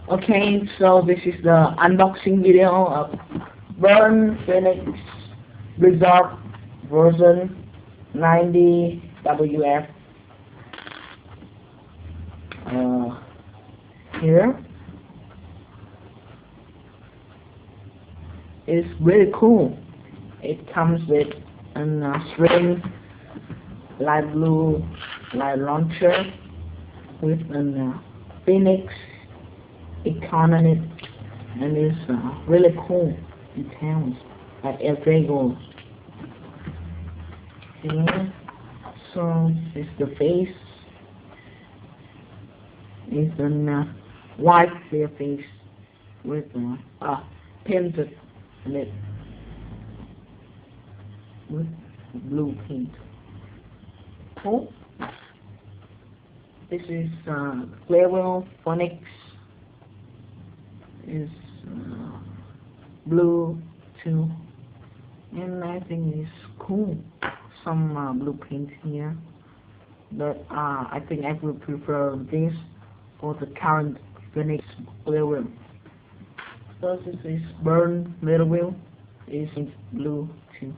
Okay, so this is the unboxing video of Burn Phoenix Reserve version 90 WF. Here it's really cool. It comes with a string light blue light launcher with a Phoenix icon on it, and it's really cool details at every goal. Here, so this is the face. It's a white clear face with painted lip with blue paint. Cool. This is Clearwell Phoenix. Is blue too, and I think it's cool. Some blue paint here, but I think I would prefer this for the current Phoenix Clearwell. So this is Burn Little Wheel. Is blue too,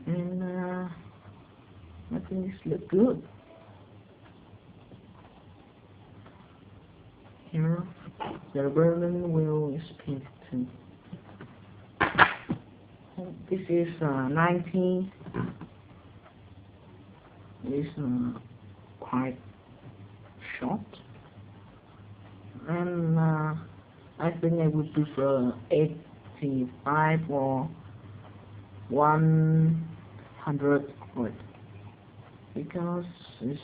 and I think this looks good. Here, the Burn wheel is painted too. This is 90. It's quite short, and I think I would prefer 85 or 100 foot, because it's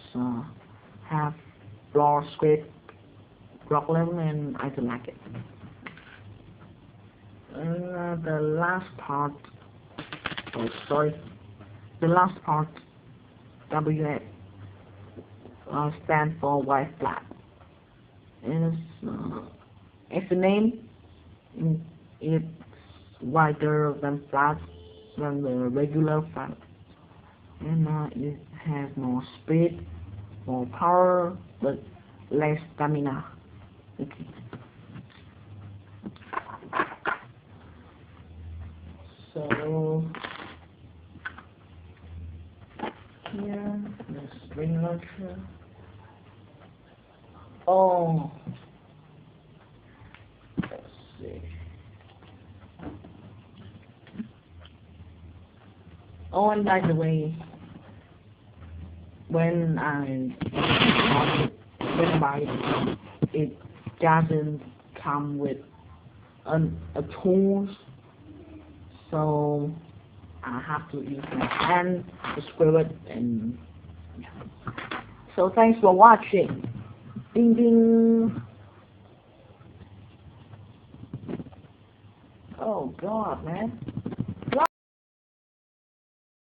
have floor scrape rock level, and I don't like it. And the last part, the last part, WF stand for white flat, and it's the name, it's wider than flat than the regular flat, and it has more speed, more power, but less stamina. Okay. So here the string launcher. Oh, let's see. Oh, and by the way, when I buy it doesn't come with a tools, so I have to use my hand to screw it. And so thanks for watching. Ding ding. Oh God, man.